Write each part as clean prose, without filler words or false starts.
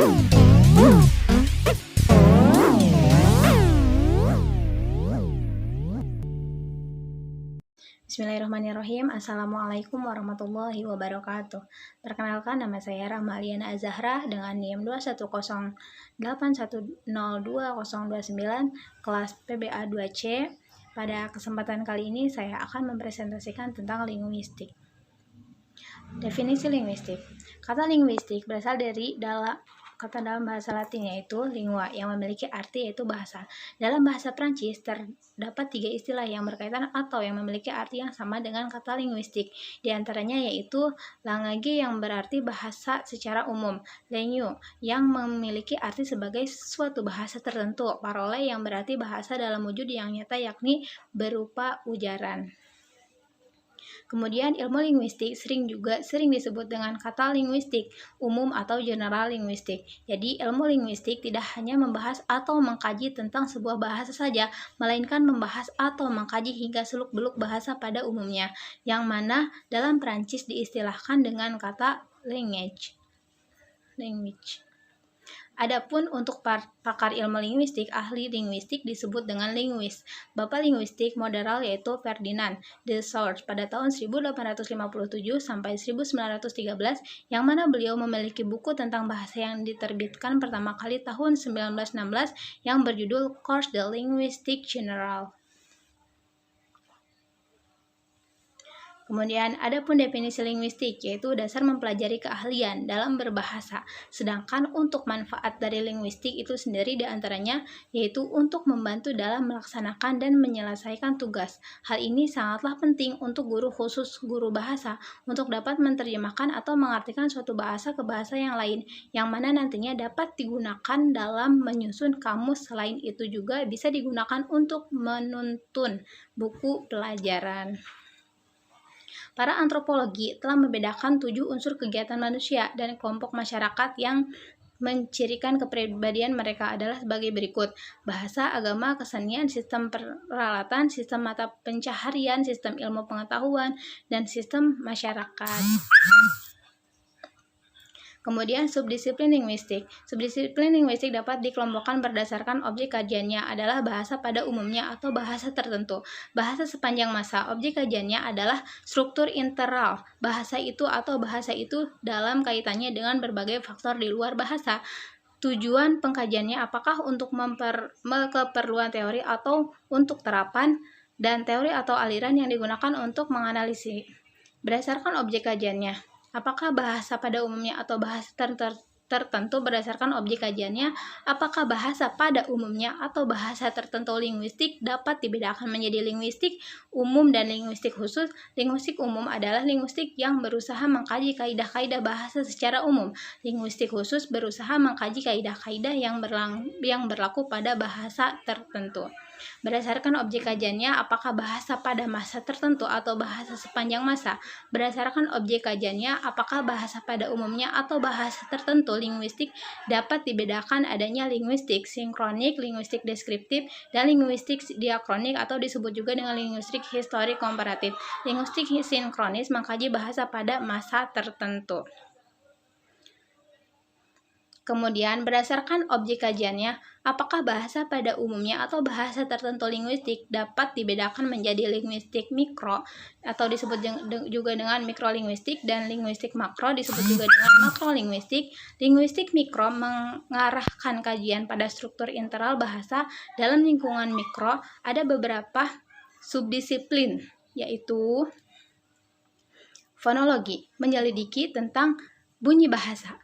Bismillahirrahmanirrahim. Assalamualaikum warahmatullahi wabarakatuh. Perkenalkan, nama saya Rahma Aliana Azahra dengan NIM 21081020209 kelas PBA 2C. Pada kesempatan kali ini saya akan mempresentasikan tentang linguistik. Definisi linguistik. Kata linguistik berasal dari kata dalam bahasa Latin yaitu lingua yang memiliki arti yaitu bahasa. Dalam bahasa Prancis terdapat 3 istilah yang berkaitan atau yang memiliki arti yang sama dengan kata linguistik. Di antaranya yaitu langue yang berarti bahasa secara umum, langue yang memiliki arti sebagai suatu bahasa tertentu, parole yang berarti bahasa dalam wujud yang nyata yakni berupa ujaran. Kemudian ilmu linguistik sering disebut dengan kata linguistik umum atau general linguistik. Jadi ilmu linguistik tidak hanya membahas atau mengkaji tentang sebuah bahasa saja, melainkan membahas atau mengkaji hingga seluk-beluk bahasa pada umumnya, yang mana dalam Perancis diistilahkan dengan kata language. Adapun untuk pakar ilmu linguistik, ahli linguistik disebut dengan linguis. Bapak linguistik moderal yaitu Ferdinand de Saussure pada tahun 1857 sampai 1913, yang mana beliau memiliki buku tentang bahasa yang diterbitkan pertama kali tahun 1916 yang berjudul Cours de Linguistique Générale. Kemudian adapun definisi linguistik yaitu dasar mempelajari keahlian dalam berbahasa. Sedangkan untuk manfaat dari linguistik itu sendiri diantaranya yaitu untuk membantu dalam melaksanakan dan menyelesaikan tugas. Hal ini sangatlah penting untuk guru khusus guru bahasa untuk dapat menerjemahkan atau mengartikan suatu bahasa ke bahasa yang lain, yang mana nantinya dapat digunakan dalam menyusun kamus. Selain itu juga bisa digunakan untuk menuntun buku pelajaran. Para antropologi telah membedakan 7 unsur kegiatan manusia dan kelompok masyarakat yang mencirikan kepribadian mereka adalah sebagai berikut: bahasa, agama, kesenian, sistem peralatan, sistem mata pencaharian, sistem ilmu pengetahuan, dan sistem masyarakat. Kemudian subdisiplin linguistik. Subdisiplin linguistik dapat dikelompokkan berdasarkan objek kajiannya adalah bahasa pada umumnya atau bahasa tertentu. Bahasa sepanjang masa, objek kajiannya adalah struktur interal bahasa itu atau bahasa itu dalam kaitannya dengan berbagai faktor di luar bahasa. Tujuan pengkajiannya apakah untuk keperluan teori atau untuk terapan, dan teori atau aliran yang digunakan untuk menganalisis. Berdasarkan objek kajiannya, apakah bahasa pada umumnya atau bahasa tertentu berdasarkan objek kajiannya, apakah bahasa pada umumnya atau bahasa tertentu linguistik dapat dibedakan menjadi linguistik umum dan linguistik khusus. Linguistik umum adalah linguistik yang berusaha mengkaji kaidah-kaidah bahasa secara umum. Linguistik khusus berusaha mengkaji kaidah-kaidah yang berlaku pada bahasa tertentu. Berdasarkan objek kajiannya, apakah bahasa pada masa tertentu atau bahasa sepanjang masa. Berdasarkan objek kajiannya, apakah bahasa pada umumnya atau bahasa tertentu linguistik dapat dibedakan adanya linguistik sinkronik, linguistik deskriptif, dan linguistik diakronik atau disebut juga dengan linguistik historik komparatif. Linguistik sinkronis mengkaji bahasa pada masa tertentu. Kemudian, berdasarkan objek kajiannya, apakah bahasa pada umumnya atau bahasa tertentu linguistik dapat dibedakan menjadi linguistik mikro atau disebut juga dengan mikrolinguistik, dan linguistik makro disebut juga dengan makrolinguistik. Linguistik mikro mengarahkan kajian pada struktur interal bahasa dalam lingkungan mikro. Ada beberapa subdisiplin, yaitu fonologi, menyelidiki tentang bunyi bahasa.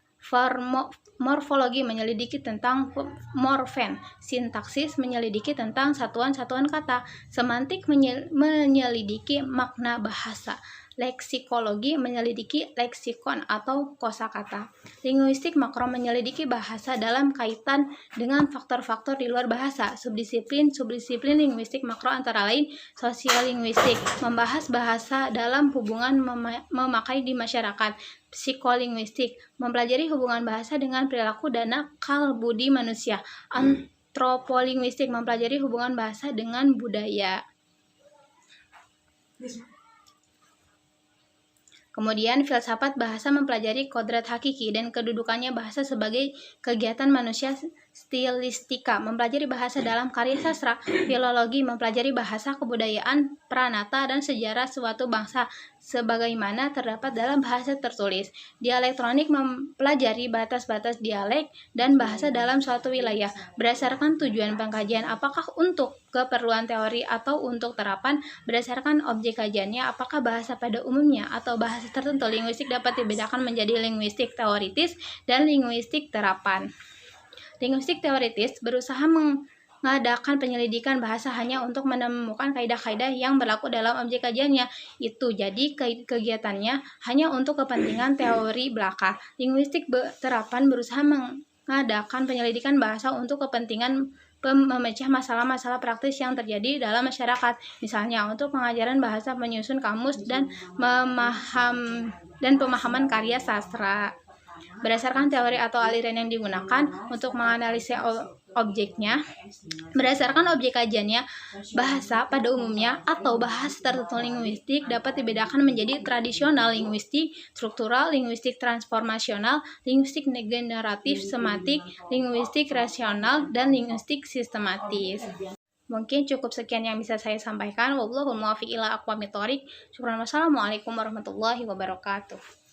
Morfologi menyelidiki tentang morfem, sintaksis menyelidiki tentang satuan-satuan kata, semantik menyelidiki makna bahasa, leksikologi menyelidiki leksikon atau kosakata. Linguistik makro menyelidiki bahasa dalam kaitan dengan faktor-faktor di luar bahasa. Subdisiplin linguistik makro antara lain sosiolinguistik, membahas bahasa dalam hubungan memakai di masyarakat. Psikolinguistik, mempelajari hubungan bahasa dengan perilaku dan akal budi manusia. Antropolinguistik, mempelajari hubungan bahasa dengan budaya. Kemudian filsafat bahasa mempelajari kodrat hakiki dan kedudukannya bahasa sebagai kegiatan manusia. Stilistika mempelajari bahasa dalam karya sastra. Filologi mempelajari bahasa, kebudayaan, pranata, dan sejarah suatu bangsa sebagaimana terdapat dalam bahasa tertulis. Dialektronik mempelajari batas-batas dialek dan bahasa dalam suatu wilayah berdasarkan tujuan pengkajian, apakah untuk keperluan teori atau untuk terapan. Berdasarkan objek kajiannya, apakah bahasa pada umumnya atau bahasa tertentu. Linguistik dapat dibedakan menjadi linguistik teoritis dan linguistik terapan. Linguistik teoritis berusaha mengadakan penyelidikan bahasa hanya untuk menemukan kaidah-kaidah yang berlaku dalam objek kajiannya. Itu jadi kegiatannya hanya untuk kepentingan teori belaka. Linguistik terapan berusaha mengadakan penyelidikan bahasa untuk kepentingan memecah masalah-masalah praktis yang terjadi dalam masyarakat. Misalnya untuk pengajaran bahasa, menyusun kamus, dan pemahaman karya sastra. Berdasarkan teori atau aliran yang digunakan untuk menganalisis objeknya, berdasarkan objek kajiannya, bahasa pada umumnya atau bahasa tertentu. Linguistik dapat dibedakan menjadi tradisional linguistik, struktural, linguistik transformasional, linguistik generatif, sematik, linguistik rasional, dan linguistik sistematis. Mungkin cukup sekian yang bisa saya sampaikan. Wallahul muwaffiq ila aqwamit thoriq. Syukran. Wassalamualaikum warahmatullahi wabarakatuh.